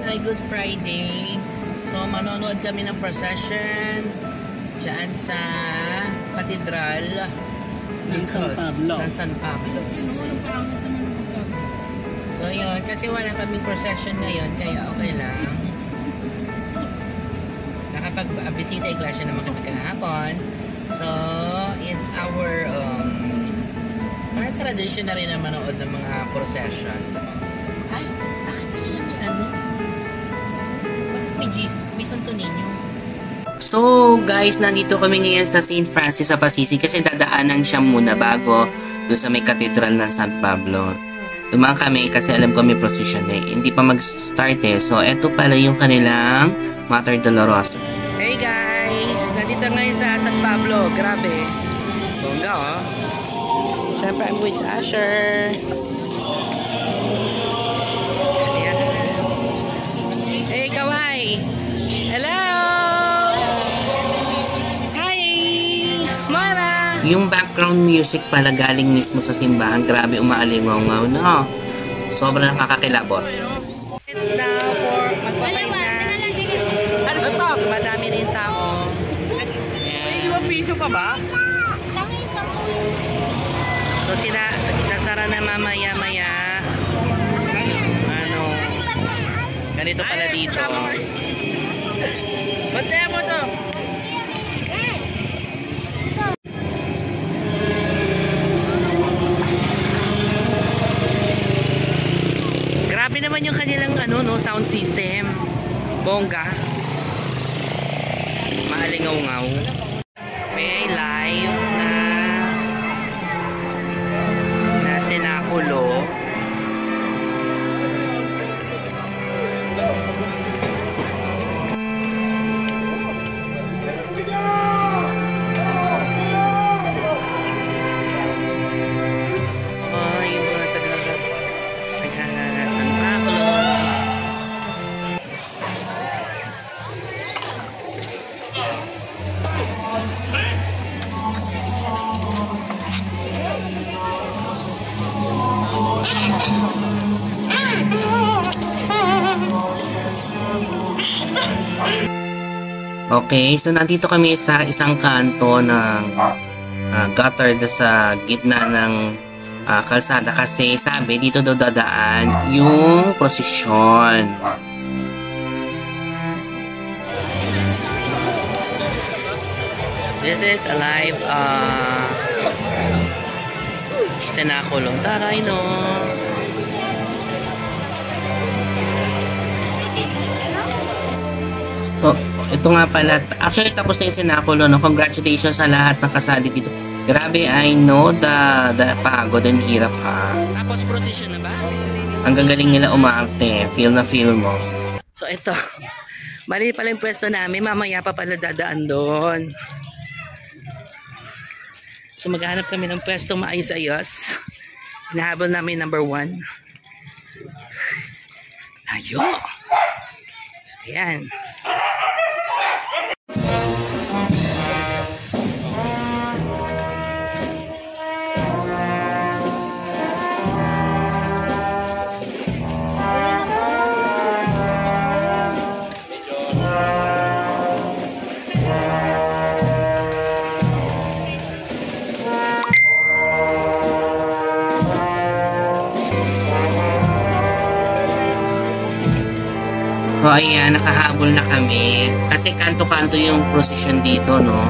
Ay Good Friday. So manonood kami ng procession dyan sa Katedral ng San Pablo. So yun, kasi wala kaming procession ngayon, kaya okay lang. Nakapag-bisita iglesia naman kami kahapon. So it's our parang tradition na rin na manood ng mga procession. Ay, bakit sila may ano? Bakit may Santo Niño? So guys, nandito kami ngayon sa St. Francis of Assisi kasi dadaanan siya muna bago doon sa may Katedral ng San Pablo. Dumaan kami kasi alam ko may procession eh. Hindi pa mag-start eh. So eto pala yung kanilang Mater Dolorosa. Hey guys! Nandito ngayon sa San Pablo. Grabe. Bongga oh. Siyempre I'm with Asher. Ayan. Hey Kawai! Hello! Hi! Mara! Yung background music pala galing mismo sa simbahan. Grabe umaalingaw-ngaw no? Sobrang nakakakilabot. It's now for magpapait na. Ano ito? Madami na yung tao. May 5 piso pa ba? So sasara na mamaya-maya. Ano? Ganito pala dito. Bantaya mo to. Grabe naman yung kanilang sound system. Bongga. Maalingaw-ngaw. May live na senakulo. Okay, so nandito kami sa isang kanto ng gutter sa gitna ng kalsada kasi sabi dito daw dadaan yung prosesyon. This is a live senakulo. Taray no. Oh, ito nga pala. Actually, tapos na yung senakulo, no? Congratulations sa lahat ng kasali dito. Grabe, I know the pagod and hirap ha. Tapos procession na ba? Ang gagaling nila umarte. Feel na feel mo. So, ito. Mali pala yung pwesto namin. Mamaya pa pala dadaan doon. So, maghanap kami ng pwesto maayos-ayos. Hinahabol namin number 1. Layo. So, ayan. So ayan, nakahabol na kami. Kasi kanto-kanto yung procession dito, no?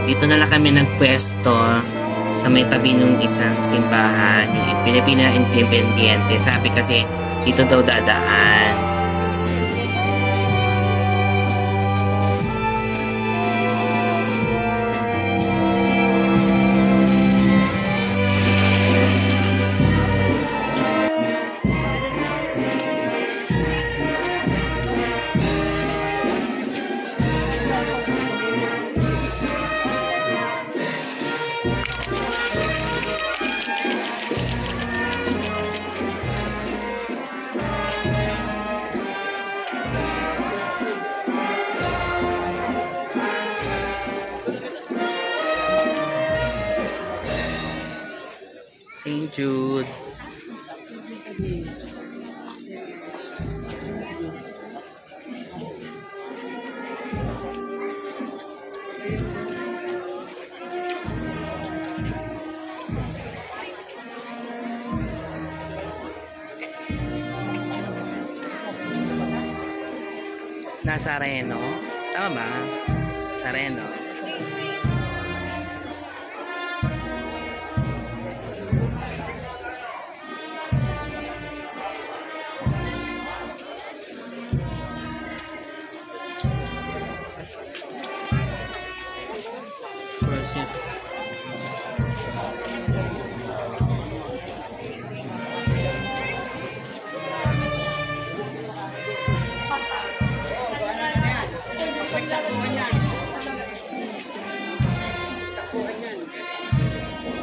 Dito na lang kami nagpwesto sa may tabi ng isang simbahan, yung Pilipina Independiente. Sabi kasi, dito daw dadaan. St. Jude. Nasa Reno. Tama ba? Sa Reno.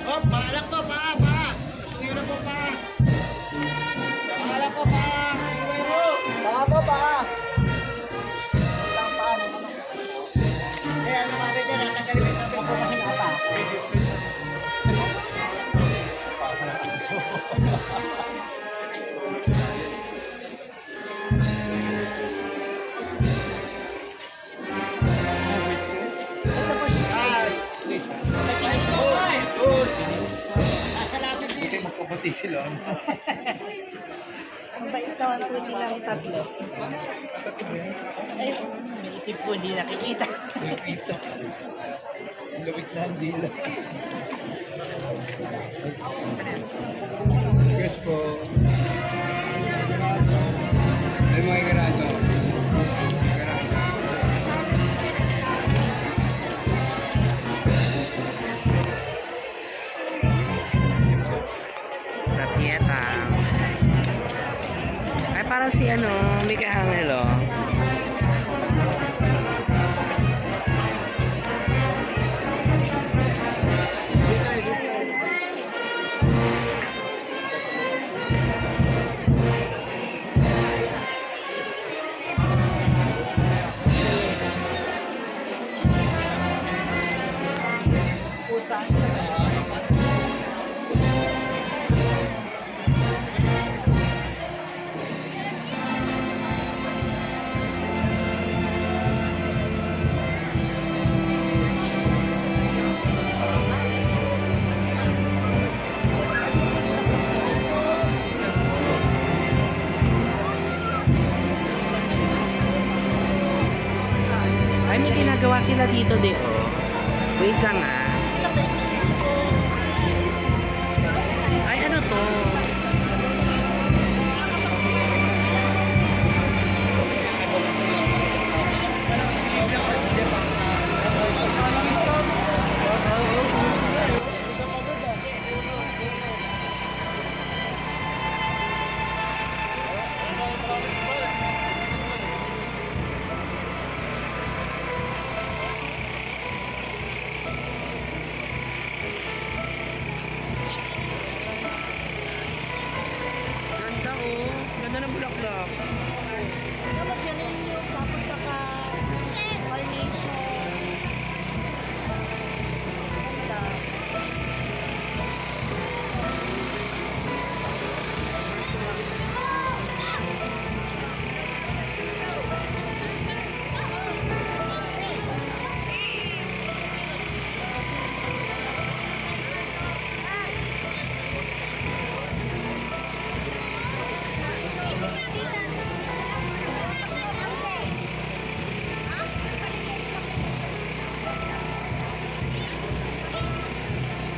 Oh, paalak po, pa. Suyo na po, pa. Paalak po, pa. Pa. Lang pa, ano. Eh, ano mga bete, natanggalin mo sabi ko kasi nga pa. Magpapati sila. Ang bait naman po silang tatlo. Ay, may itim po, hindi nakikita. Lawit na ang dila. Yes po. Ay mga garado. Rapieta. Ay, parang si ano, Mika Angelo. Ay, may ginagawa sila dito, oh. Wait lang, ah. Ay, ano to? Ganda, oh. Ganda ng bulaklak. Dapat yan yung tapos saka carnation. Ganda.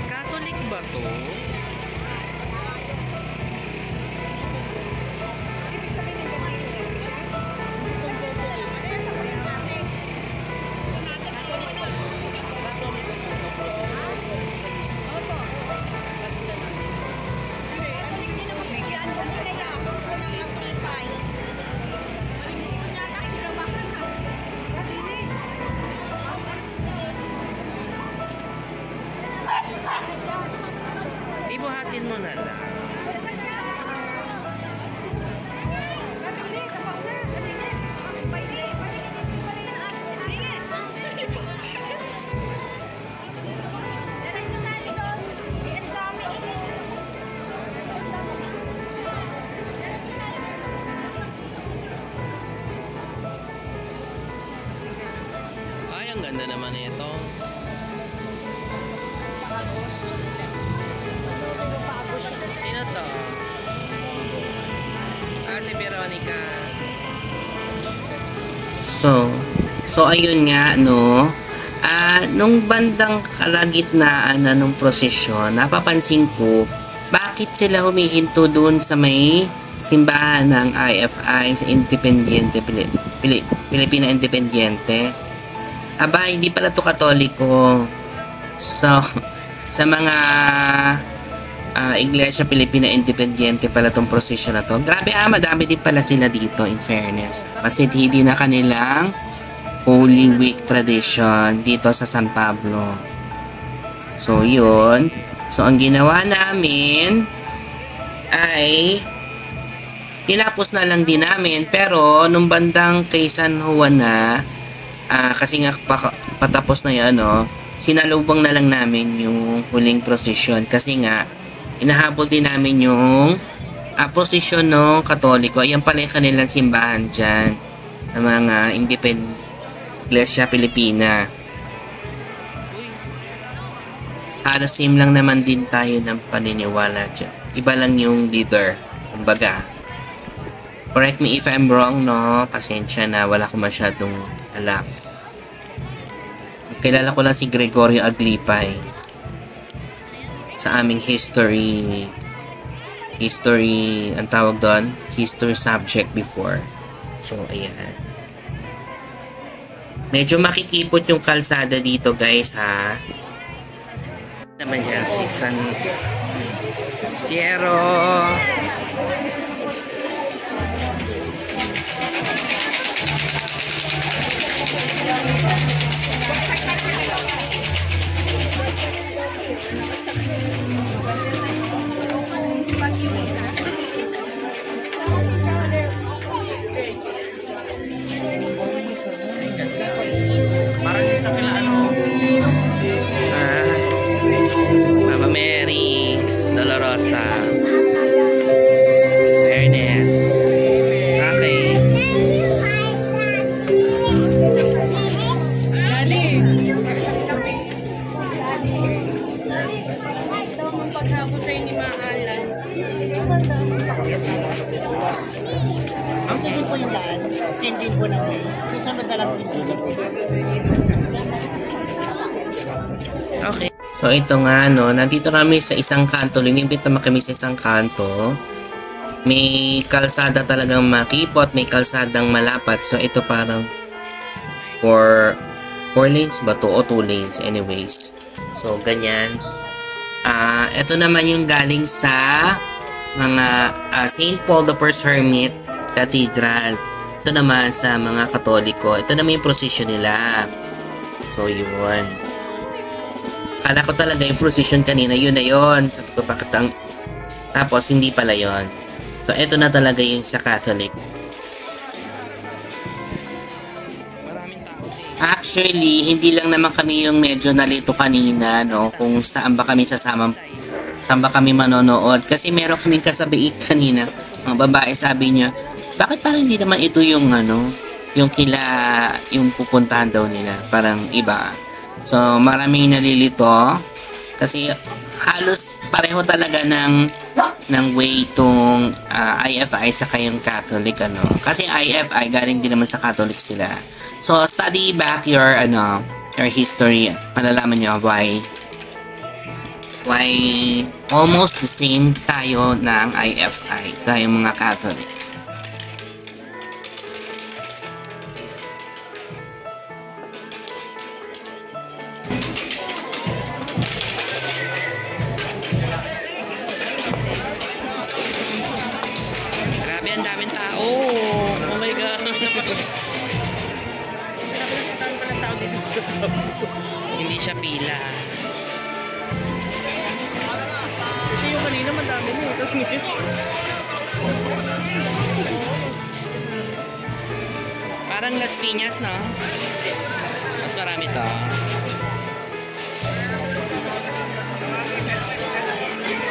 Catholic ba to? Ibig sabihin ng gabi siya? Ibuhatin mo na lang. Ay, ang ganda naman ito. Sino to? Ah, si Veronica. So ayun nga, no? Nung bandang kalagitnaan na nung prosesyon, napapansin ko, bakit sila humihinto doon sa may simbahan ng IFI sa Independiente, Pilipina Independiente? Aba, hindi pala to Katoliko. So, sa mga Iglesia Pilipina Independiente pala tong prosesyon na to. Grabe, madami din pala sila dito, in fairness. Kasi hindi na kanilang Holy Week tradition dito sa San Pablo. So, yun. So, ang ginawa namin ay tinapos na lang din namin. Pero, nung bandang kay San Juan na, kasi nga patapos na yan, no, sinalubong na lang namin yung huling prosesyon. Kasi nga, inahabol din namin yung prosesyon ng Katoliko. Ayan pala yung kanilang simbahan dyan ng mga Iglesia Pilipina. Halos same lang naman din tayo ng paniniwala dyan. Iba lang yung leader. Kumbaga, correct me if I'm wrong, no? Pasensya na, wala ko masyadong alam. Kilala ko lang si Gregorio Aglipay sa aming history, ang tawag doon, history subject before. So, ayan. Medyo makikipot yung kalsada dito, guys, ha? Naman yan, si San Piero. Sa Mama Mary Dolorosa, Ernest. Okay. Paghapon sa'yo ni Maalan. Ang tingin po yung daan, same din po ng way. Susunod na lang po yung Okay. So ito nga, no, nandito kami sa isang kanto. Lumimpit naman kami sa isang kanto. May kalsada talagang makipot, may kalsadang malapat. So ito parang 4 lanes ba to o 2 lanes anyways. So ganyan. Ito naman yung galing sa mga St. Paul the First Hermit Cathedral. Ito naman sa mga Katoliko. Ito naman yung procession nila. So yun. Kala ko talaga yung procession kanina, yun na yun. Sabi ko, bakit ang... Tapos, hindi pala yun. So, ito na talaga yung sa Catholic. Actually, hindi lang naman kami yung medyo nalito kanina, no? Kung saan ba kami saan ba kami manonood. Kasi meron kaming kasabiik kanina. Mga babae sabi niya, bakit parang hindi naman ito yung yung yung pupuntahan daw nila. Parang iba. So, maraming nalilito kasi halos pareho talaga ng way itong IFI sa kayong Catholic, Kasi IFI, galing din naman sa Catholic sila. So, study back your history. Malalaman nyo why almost the same tayo ng IFI, tayong mga Catholic. Grabe, ang daming tao. Oh my God. Hindi siya pila. Kasi yung kanina madami na tapos ngayon. Parang Las Piñas, no? Mas marami to.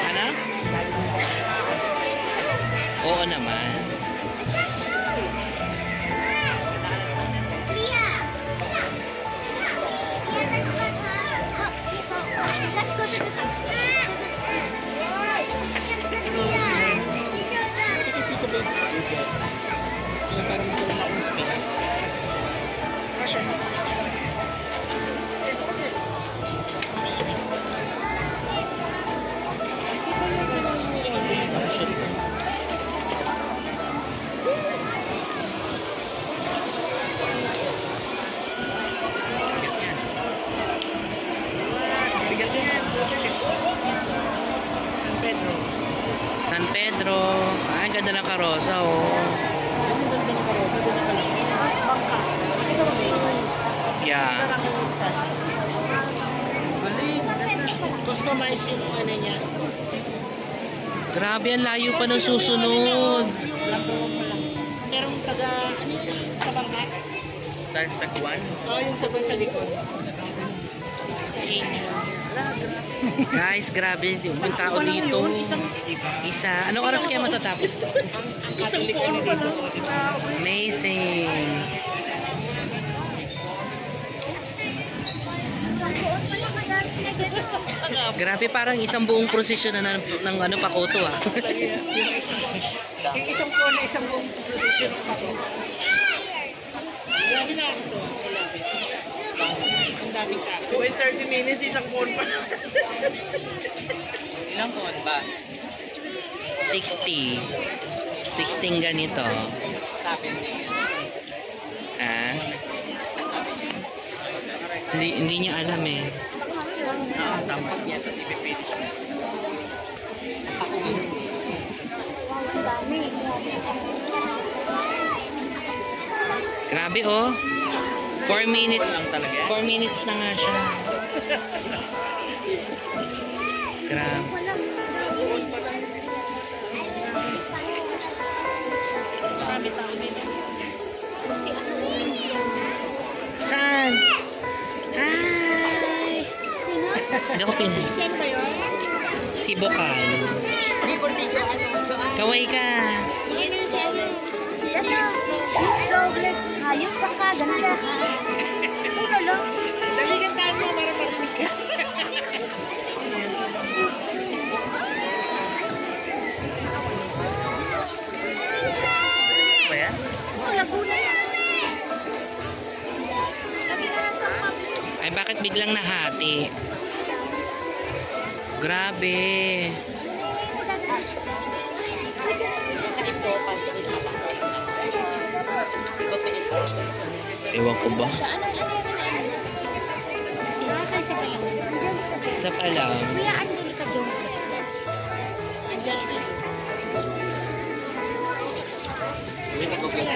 Ano? Oo naman. Kaya parang ito na akong space. San Pedro. Ay, ganda ng karosa, oh. Yeah. Customize yung ano niya. Grabe, ang layo pa ng susunod. Merong taga, ano yun, sa bangka? Sagwan. Oo, yung sagot sa likod. Angel. Guys, grabe yung tao dito. Isa. Anong oras kaya matatapos to? Ang katoliko ni dito. Amazing. Grabe, parang isang buong prosesyon na ng ano, Pakoto, ah. Yung isang kona, isang buong position ng pako. Grabe na ako to. Ang daming tao. Wait 30 minutes, isang phone pa. Ilang phone ba? 60. 16 ganito. Ah? Hindi niya alam eh. Tampak niya, tapos ipipili. Grabe, oh. 4 minutes. Lang talaga. 4 minutes na nga siya. Grabe. Marami tao dito. Saan? Hi! Hindi ako pin. Sino ba yun? Si Bokal. Di po dito, ano, Joanne. Kaway ka. Yun yung si ano, si Yan na. Miss Jobless. Hayop ka ka. Ganda. Ano lang? Daligantaan mo para marinig ka. Kaya? Oh, Laguna yan. Lagi na lang sa public. Ay, bakit biglang nahati? Grabe. Ito, pag-tuloy sa bangka. Iba pa ito. Ewan ko ba? Nakakay sa palang. Isa pa lang. Kuya, Angelica Jones. Andiyan ito. Wait, nagkukula.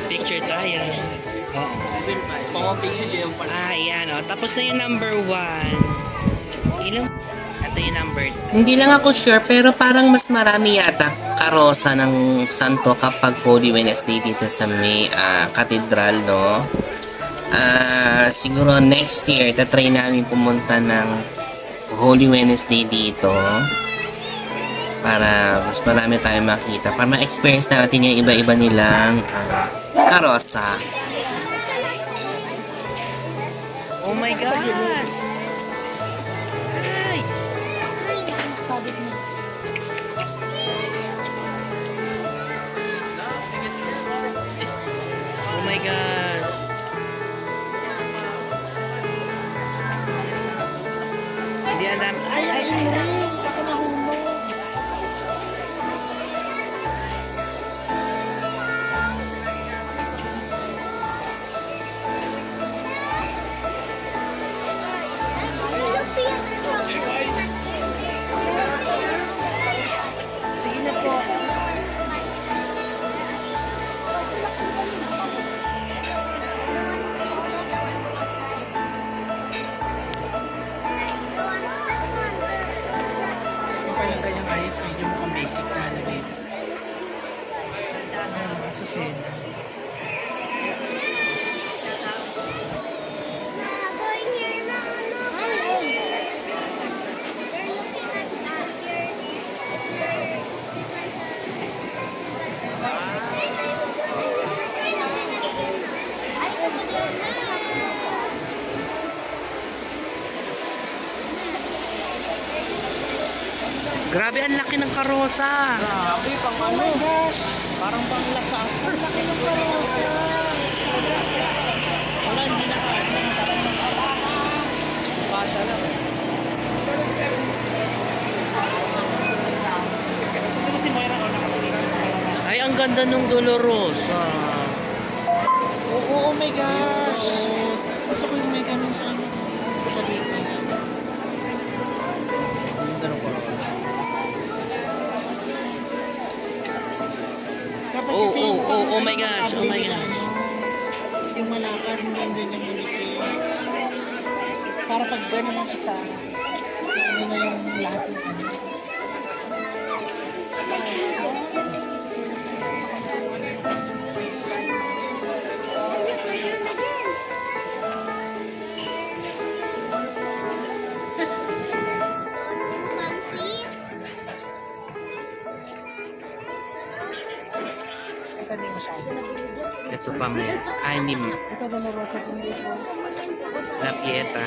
Picture tayo. Oo. Pumapicture din yung pala. Ah, yan, oh. Tapos na yung number 1. Ilang? Ito yung number 2. Hindi lang ako sure, pero parang mas marami yata karosa ng santo kapag Holy Wednesday dito sa may cathedral, no? Siguro next year, tatry namin pumunta ng Holy Wednesday dito para mas marami tayong makita, para ma-experience natin yung iba-iba nilang karosa. Oh my gosh! Hi! Sabi mo. Oh my God! Hindi alam. Ay! Ako nahulog. Sige na po. Yung palang ganyang ayos, medyo mukhang basic na ano, babe. Asusin. Grabe, ang laki ng karosa! Grabe, pang ano? Parang pang lasang. Ang laki ng karosa. Wala, hindi ang ganda nung Dolorosa. Oo, oh my gosh. Gusto ko yung may ganun sa ano. Sa palito. Dapat kasi Oh my gosh, oh my gosh. Yung malakad, hindi yung ganyan manipis. Para pag ganun ang isa, ano na yung lahat ng ano. Ito din masyado. Ito pa may anim. Ito Dolorosa din dito. La Pieta.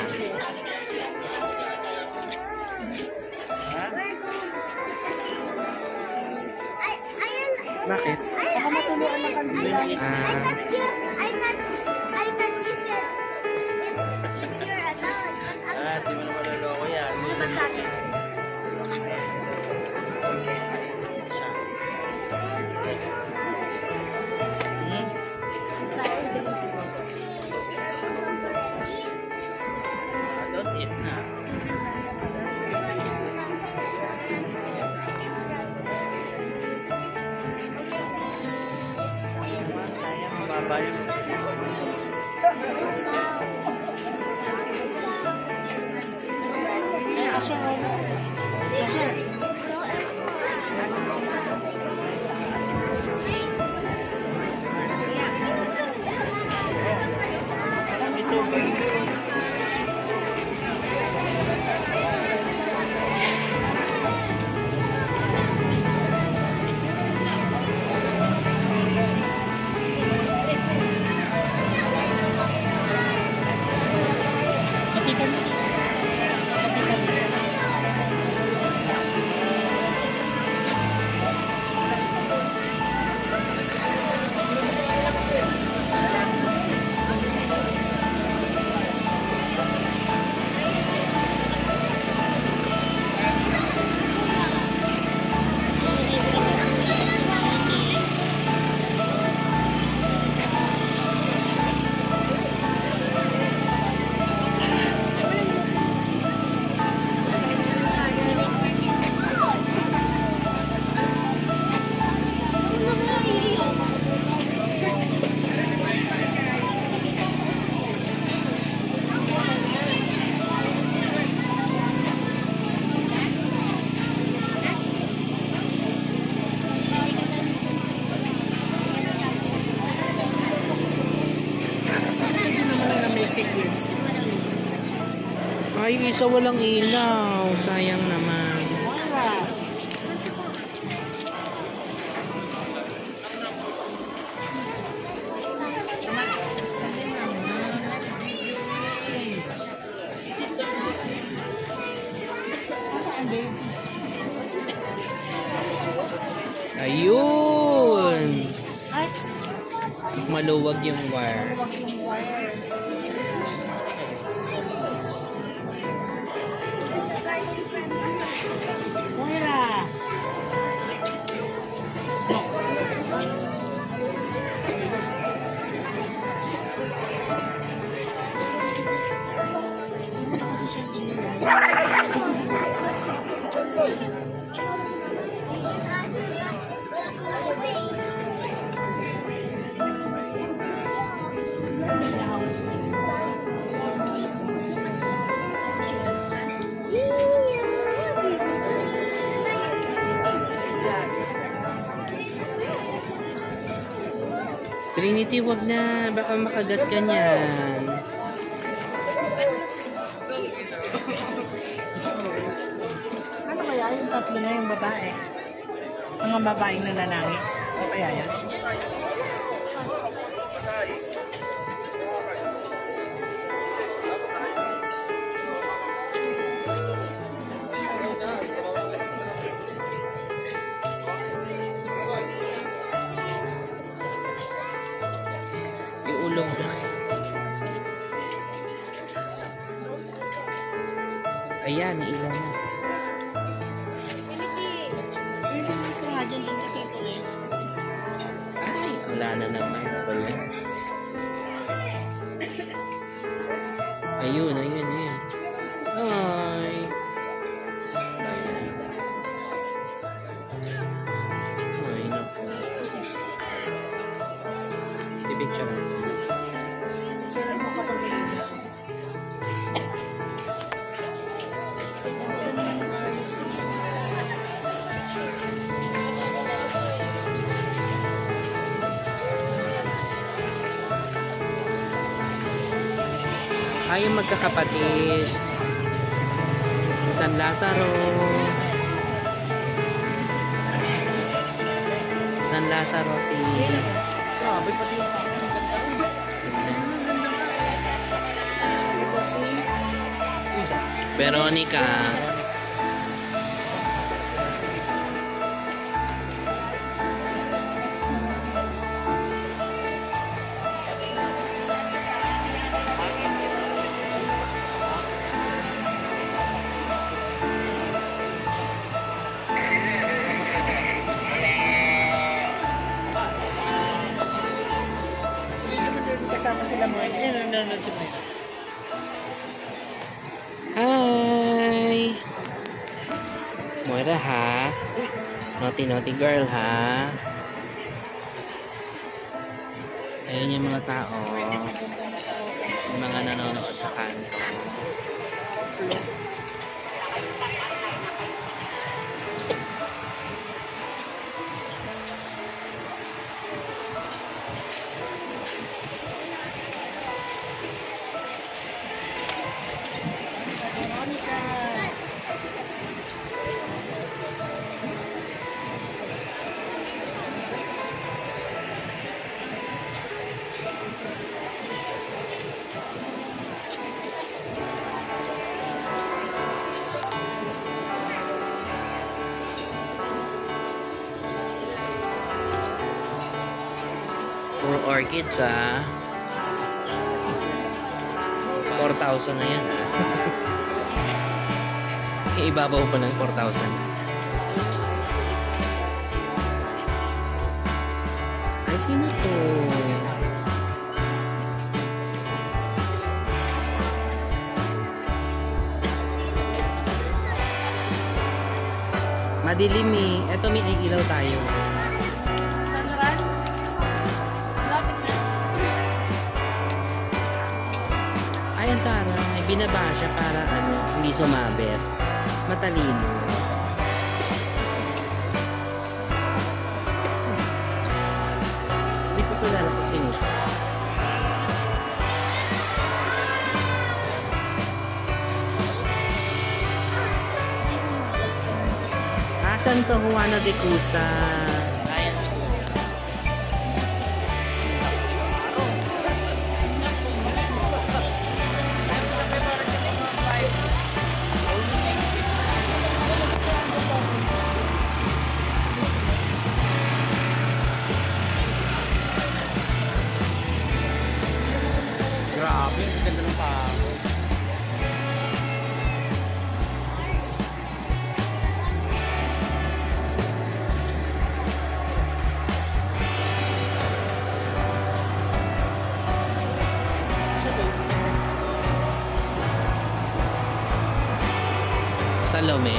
Bakit? Baka matuluan ng kandila. I Ah, thought you said if you're allowed. Di mo naman naloko yan. Masabi. Don't eat na. Mababa yun. Kapitan mo. Hindi naman na may sequence. ay, isa walang ilaw. Sayang naman. Wala. Saan, babe? Ayun! Ay, Maluwag yung wire. huwag yung wire. Moira! Trinity, wag na. Baka makagat ka niyan. Ano kaya yung tatlo na yung babae? Mga babaeng nananangis. Ano kaya yan? Yung ulo mo. Ayan, may ilaw na. Hindi mas nga dyan din kasi ito eh. wala na naman. Ayun, ayun, ayun. Ay. Ay, naku. Pipicture mo. Kailan mo kapag Ay, yung magkakapatid. San Lazaro. San Lazaro si... grabe pati yung ito si Veronica. kasama sila mo. Ayun, nanonood si Maya. Hi! Moira ha? Naughty naughty girl ha? Ayun yung mga tao. Yung mga nanonood sa kanto. Puro orchids ah. 4,000 na yan. Ibabaw pa ng 4,000. Ay, sino to? Madilim eh. Eto may ilaw tayo. Ay, ang taray. Binaba siya para ano, hindi sumabit. Matalino. Hindi ko kilala ko sino siya. Santo Juana de Cusa. Ayan. Grabe, ang ganda ng pako. Salome.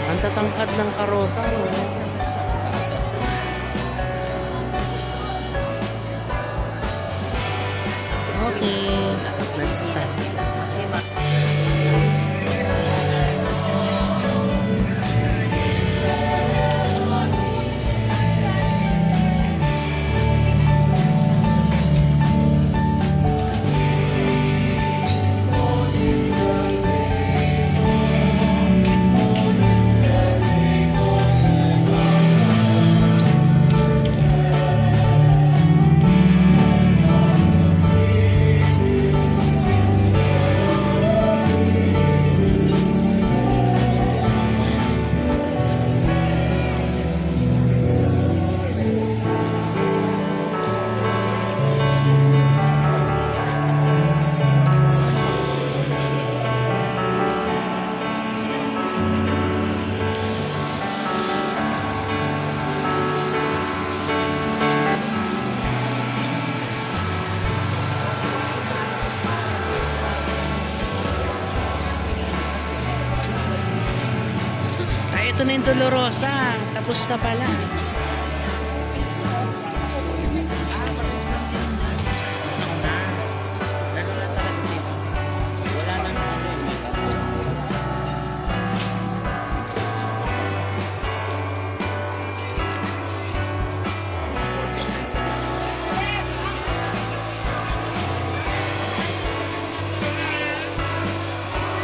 Ang tatangkad ng karosa, no? Okay, let's start. Eto na yung Dolorosa. Tapos na pala.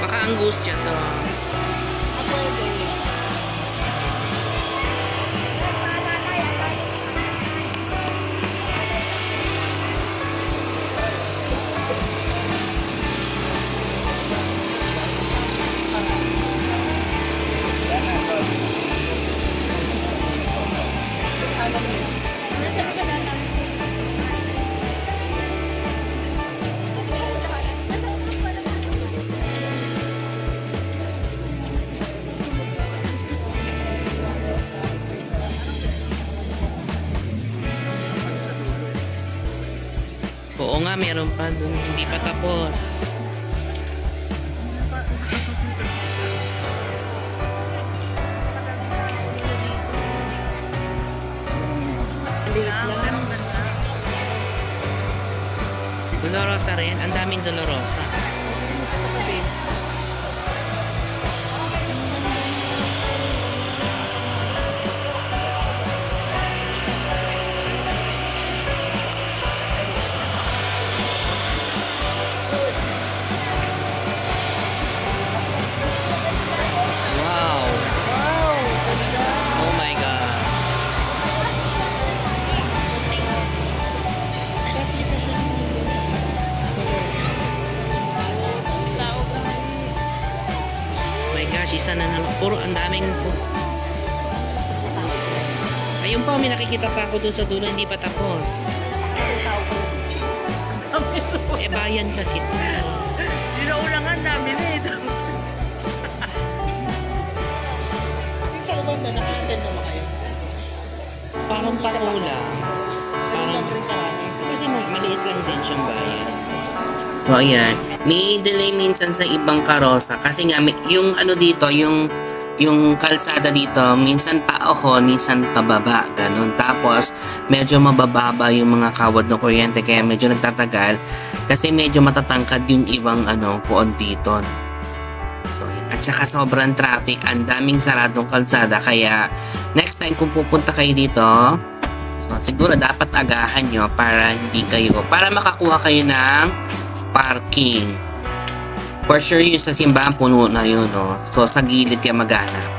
Baka angustia to. Oo nga, meron pa dun. Hindi pa tapos. Dolorosa rin. Ang daming Dolorosa. Wow. Oh my God. Sa application mo din sa Oh my gosh, isa na naman. Puro ang daming... Ayun pa, may nakikita pa ako doon sa dulo. Hindi pa tapos. Eh, bayan kasi. Dinaulangan namin eh. Sa Ubanda, naka-attend naman kayo? Parang paula. Ganun lang rin karami. Kasi maliit lang din siyang bayan. So, ayan. May delay minsan sa ibang karosa. Kasi nga, yung ano dito, yung kalsada dito, minsan paahon, minsan pababa. Ganun. Tapos, medyo mabababa yung mga kawad ng kuryente. Kaya medyo nagtatagal. Kasi medyo matatangkad yung ibang puon dito. So, ayan. At saka sobrang traffic. Ang daming saradong kalsada. Kaya, next time kung pupunta kayo dito, so, siguro dapat agahan nyo para makakuha kayo ng parking. For sure yun sa simbahan puno na yun, no? So sa gilid kayo maghanap.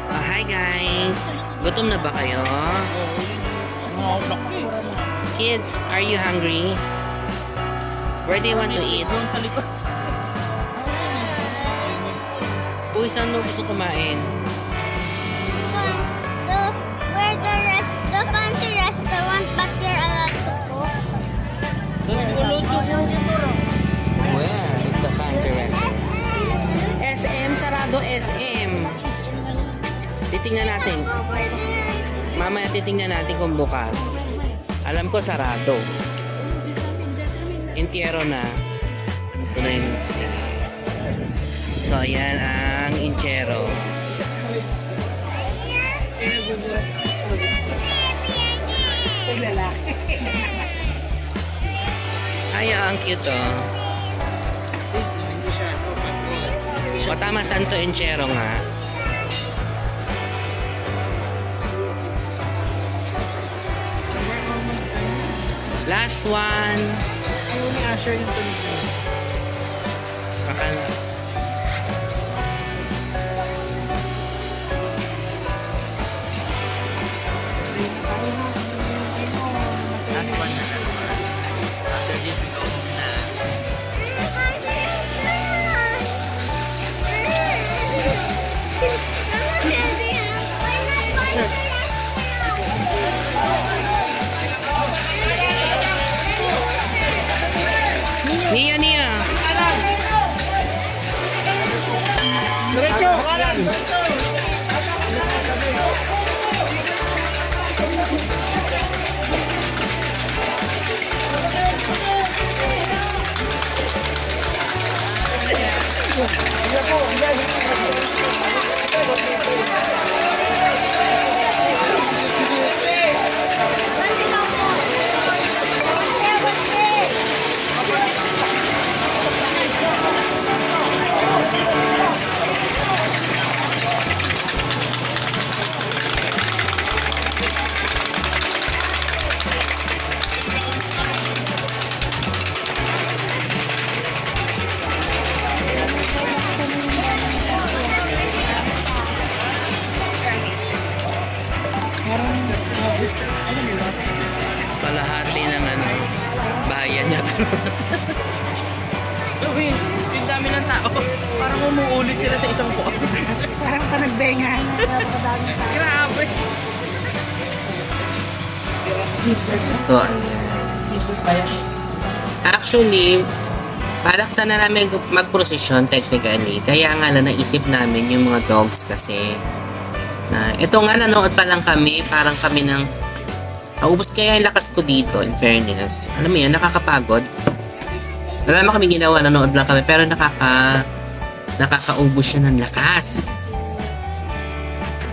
Hi guys! Gutom na ba kayo? Kids, are you hungry? Where do you want to eat? Doon sa likod. Uy, saan mo gusto kumain? The fancy restaurant, but you're allowed to cook. Where is the fancy restaurant? SM, sarado SM. Titingnan natin. Over there. Mamaya titingnan natin kung bukas. Alam ko sarado. Entierro na. Ito na yung... So, yan ang entierro. Lalaki. Ay, ang cute oh. Hindi siya. O tama, Santo Entierro nga. Last one. Yung ni Asher yung tuloy. Baka... Last one na lang. After this, we go na. Nia, Nia. kalahati ng bahayan niya. Will, yung dami ng tao, parang umuulit sila sa isang buwan. Parang panagbengan. Napakadami tayo. Grabe. So, actually, parang sana namin mag-procession technically. Kaya nga lang naisip namin yung mga dogs kasi na ito nga nanood pa lang kami, parang kami ng naubos kaya yung lakas ko dito, in fairness. Alam mo yan, nakakapagod. Wala naman kami ginawa, nanood lang kami, pero nakakaubos siya ng lakas.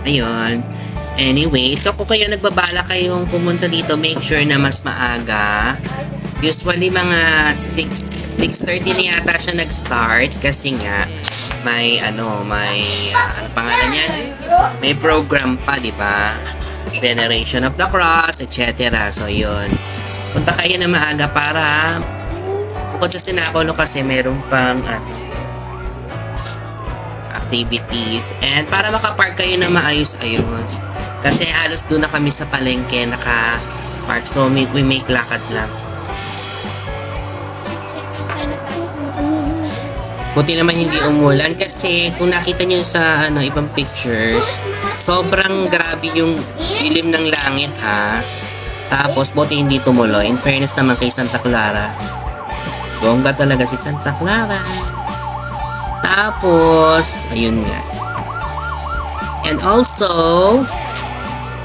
Ayun. Anyway, so kung kayo nagbabala kayong pumunta dito, make sure na mas maaga. Usually mga 6:30 na yata siya nag-start kasi nga may ano pangalan yan? May program pa, di ba? Veneration of the Cross, etc. So, yun. Punta kayo na maaga para bukod sa Sinakulo kasi meron pang activities and para makapark kayo na maayos-ayos. Kasi halos doon na kami sa palengke naka-park. So, we make lakad lang. Buti naman hindi umulan kasi kung nakita nyo sa ibang pictures, sobrang grabe yung dilim ng langit ha. Tapos buti hindi tumuloy. In fairness naman kay Santa Clara. Bongga talaga si Santa Clara. Tapos, ayun nga. And also,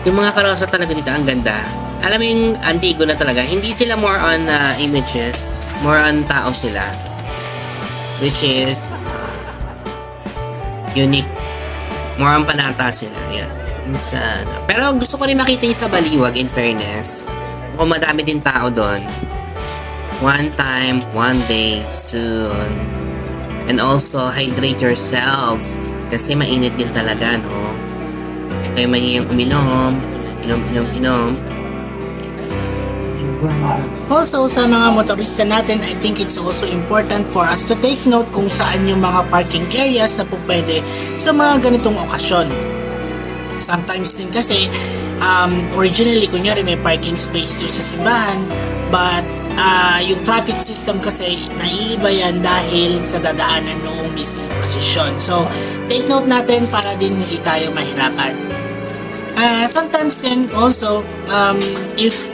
yung mga karosa talaga dito, ang ganda. Alam mo yung Antigua na talaga, hindi sila more on images, more on tao sila. Which is unique. More on panata sila. Yan. Pero gusto ko rin makita yung sa Baliwag, in fairness. Kung madami din tao doon. One time, one day, soon. And also, hydrate yourself. Kasi mainit din talaga, no? Kaya mahihiyang uminom. Inom. Also, sa mga motorista natin, I think it's also important for us to take note kung saan yung mga parking areas na po pwede sa mga ganitong okasyon. Sometimes din kasi, originally, kunyari may parking space dito sa simbahan, but yung traffic system kasi naiiba yan dahil sa dadaanan noong mismong prosesyon. So, take note natin para din hindi tayo mahirapan. Sometimes then also, if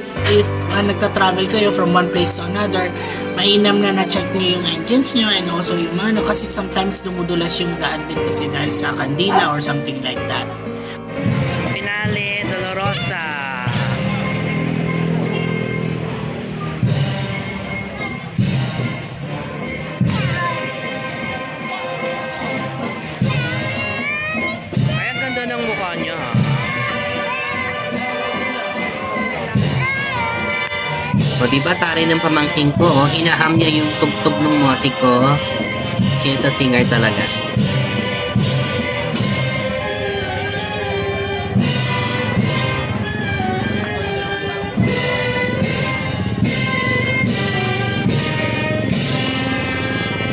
nagta-travel kayo from one place to another, mainam na na-check nyo yung engines nyo and also yung kasi sometimes dumudulas yung daan din kasi dahil sa kandila or something like that. Finale Dolorosa. Ay, ang ganda ng mukha niya. O diba tari ng pamangking ko, hinaham niya yung tugtog ng musik ko. Kaya sa singer talaga.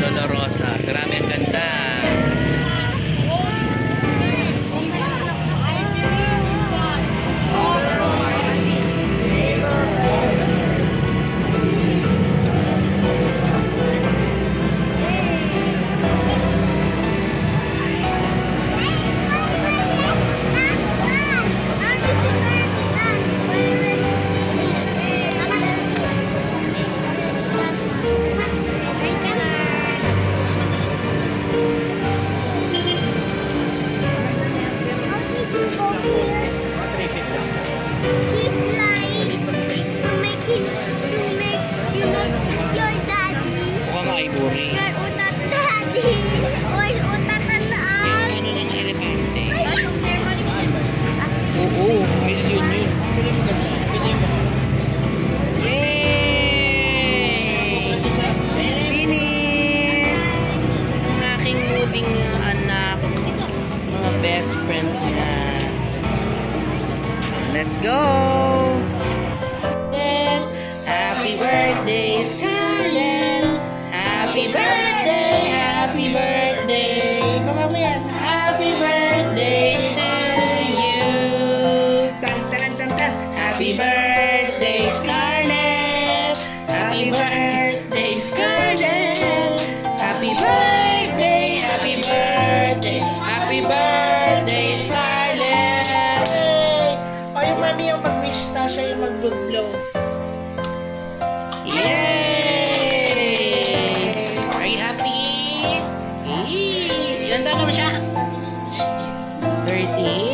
Dolorosa, grabe ang ganda. Let's go! Happy birthday, Scarlett! Happy birthday! Happy birthday! Happy birthday to you! Happy birthday, Scarlett! Happy birthday, Scarlett! Happy birthday, happy birthday, happy birthday, Scarlett! O yung mami yung mag-wish na siya yung mag-blow. Yay! Are you happy? Ilan taon naman siya? 30.